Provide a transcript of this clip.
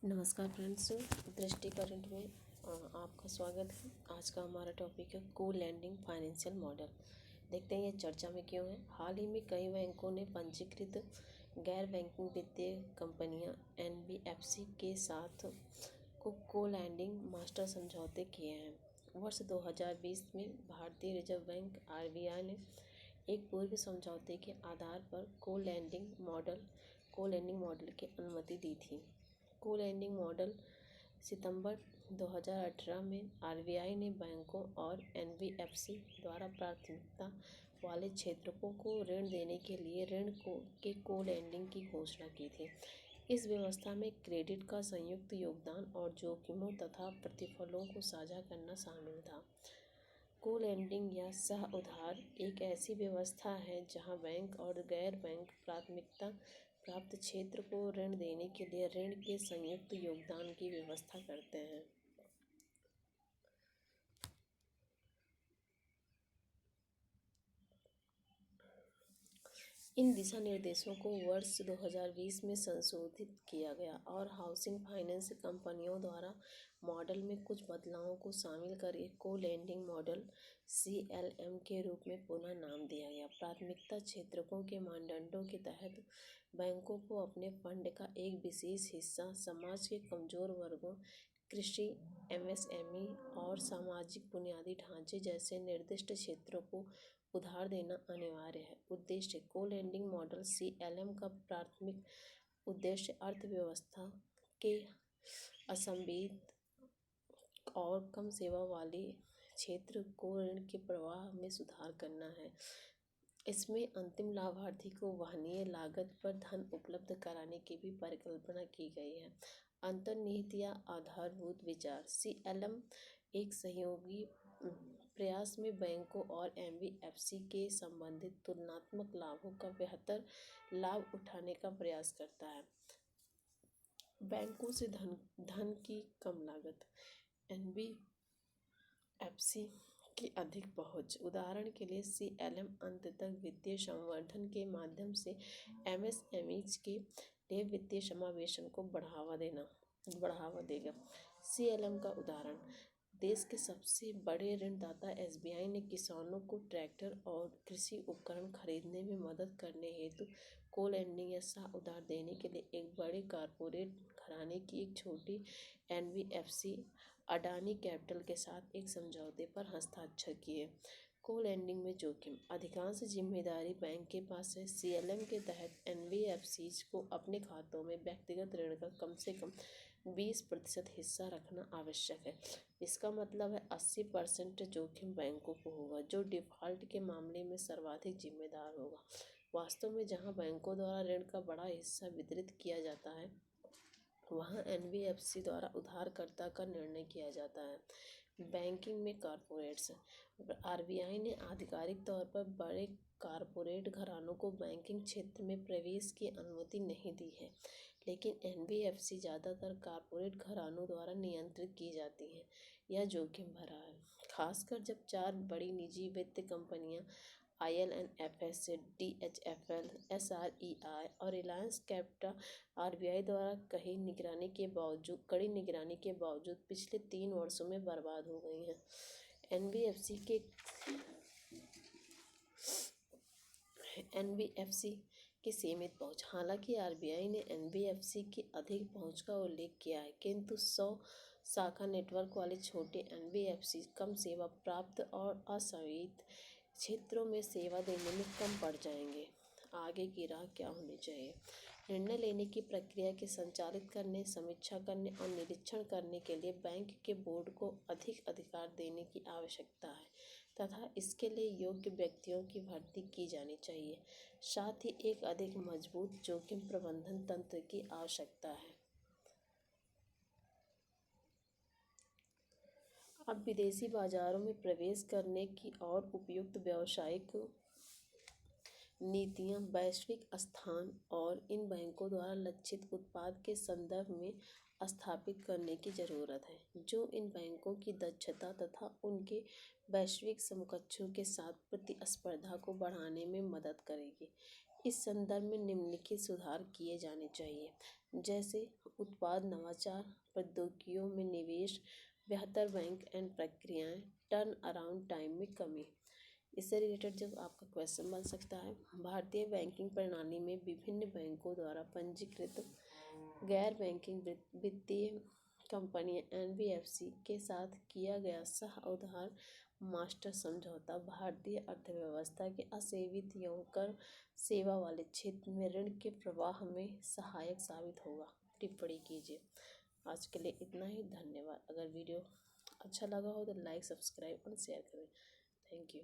नमस्कार फ्रेंड्स, दृष्टि करंट में आपका स्वागत है। आज का हमारा टॉपिक है को लैंडिंग फाइनेंशियल मॉडल। देखते हैं ये चर्चा में क्यों है। हाल ही में कई बैंकों ने पंजीकृत गैर बैंकिंग वित्तीय कंपनियां एनबीएफसी के साथ को लैंडिंग मास्टर समझौते किए हैं। वर्ष 2020 में भारतीय रिजर्व बैंक आरबीआई ने एक पूर्व समझौते के आधार पर को लैंडिंग मॉडल की अनुमति दी थी। को लैंडिंग मॉडल सितंबर 2018 में आरबीआई ने बैंकों और एनबीएफसी द्वारा प्राथमिकता वाले क्षेत्रों को ऋण देने के लिए को लैंडिंग की घोषणा की थी। इस व्यवस्था में क्रेडिट का संयुक्त योगदान और जोखिमों तथा प्रतिफलों को साझा करना शामिल था। को लैंडिंग या सह उधार एक ऐसी व्यवस्था है जहां बैंक और गैर बैंक प्राथमिकता प्राप्त क्षेत्र को ऋण देने के लिए ऋण के संयुक्त योगदान की व्यवस्था करते हैं। इन दिशा निर्देशों को वर्ष 2020 में संशोधित किया गया और हाउसिंग फाइनेंस कंपनियों द्वारा मॉडल में कुछ बदलावों को शामिल करके को लैंडिंग मॉडल CLM के रूप में पुनः नाम दिया गया। प्राथमिकता क्षेत्रों के मानदंडों के तहत बैंकों को अपने फंड का एक विशेष हिस्सा समाज के कमजोर वर्गों, कृषि, MSME और सामाजिक बुनियादी ढांचे जैसे निर्दिष्ट क्षेत्रों को उधार देना अनिवार्य है। उद्देश्य को लैंडिंग मॉडल CLM का प्राथमिक उद्देश्य अर्थव्यवस्था के असममित और कम सेवा वाले क्षेत्र को ऋण के प्रवाह में सुधार करना है। इसमें अंतिम लाभार्थी को वहनीय लागत पर धन उपलब्ध कराने की भी परिकल्पना की गई है। अंतर्निहित या आधारभूत विचार CLM एक सहयोगी प्रयास में बैंकों और एनबीएफसी के संबंधित तुलनात्मक लाभों का बेहतर लाभ उठाने का प्रयास करता है। बैंकों से धन की कम लागत, एनबीएफसी की अधिक पहुंच। उदाहरण के लिए CLM अंततः वित्तीय संवर्धन के माध्यम से MSMEs के लिए वित्तीय समावेशन को बढ़ावा देगा। CLM का उदाहरण, देश के सबसे बड़े ऋणदाता SBI ने किसानों को ट्रैक्टर और कृषि उपकरण खरीदने में मदद करने हेतु को लैंडिंग या सह उधार देने के लिए एक बड़े कॉरपोरेट घराने की एक छोटी एनबीएफसी अडानी कैपिटल के साथ एक समझौते पर हस्ताक्षर किए। को लैंडिंग में जोखिम, अधिकांश जिम्मेदारी बैंक के पास है। CLM के तहत एनबीएफसीज को अपने खातों में व्यक्तिगत ऋण का कम से कम 20% हिस्सा रखना आवश्यक है। इसका मतलब है 80% जोखिम बैंकों को होगा, जो डिफ़ॉल्ट के मामले में सर्वाधिक जिम्मेदार होगा। वास्तव में जहां बैंकों द्वारा ऋण का बड़ा हिस्सा वितरित किया जाता है, वहां एनबीएफसी द्वारा उधारकर्ता का निर्णय किया जाता है। बैंकिंग में कॉरपोरेट्स, आरबीआई ने आधिकारिक तौर पर बड़े कॉरपोरेट घरानों को बैंकिंग क्षेत्र में प्रवेश की अनुमति नहीं दी है, लेकिन एनबीएफसी ज़्यादातर कॉरपोरेट घरानों द्वारा नियंत्रित की जाती हैं। यह जोखिम भरा है, खासकर जब 4 बड़ी निजी वित्त कंपनियां ILNFS, DHFL, SREI और रिलायंस कैपिटल आरबीआई द्वारा कड़ी निगरानी के बावजूद पिछले 3 वर्षों में बर्बाद हो गई हैं। एनबीएफसी की सीमित पहुंच, हालांकि आरबीआई ने एनबीएफसी की अधिक पहुंच का उल्लेख किया है, किंतु 100 शाखा नेटवर्क वाले छोटे एनबीएफसी कम सेवा प्राप्त और असहायित क्षेत्रों में सेवा देने में कम पड़ जाएंगे। आगे की राह क्या होनी चाहिए? निर्णय लेने की प्रक्रिया के संचालित करने, समीक्षा करने और निरीक्षण करने के लिए बैंक के बोर्ड को अधिक अधिकार देने की आवश्यकता है तथा इसके लिए योग्य व्यक्तियों की भर्ती की जानी चाहिए। साथ ही एक अधिक मजबूत जोखिम प्रबंधन तंत्र की आवश्यकता है। अब विदेशी बाजारों में प्रवेश करने की और उपयुक्त व्यावसायिक नीतियां वैश्विक स्थान और इन बैंकों द्वारा लक्षित उत्पाद के संदर्भ में स्थापित करने की जरूरत है, जो इन बैंकों की दक्षता तथा उनके वैश्विक समकक्षों के साथ प्रतिस्पर्धा को बढ़ाने में मदद करेगी। इस संदर्भ में निम्नलिखित सुधार किए जाने चाहिए, जैसे उत्पाद नवाचार, प्रौद्योगिकियों में निवेश, बेहतर बैंक एंड प्रक्रियाएं, टर्न अराउंड टाइम में कमी। इससे रिलेटेड जब आपका क्वेश्चन बन सकता है, भारतीय बैंकिंग प्रणाली में विभिन्न बैंकों द्वारा पंजीकृत गैर बैंकिंग वित्तीय कंपनियां एनबीएफसी के साथ किया गया सह उधार मास्टर समझौता भारतीय अर्थव्यवस्था के असेवित एवं कर सेवा वाले क्षेत्र में ऋण के प्रवाह में सहायक साबित होगा। टिप्पणी कीजिए। आज के लिए इतना ही। धन्यवाद। अगर वीडियो अच्छा लगा हो तो लाइक, सब्सक्राइब और शेयर करें। Thank you.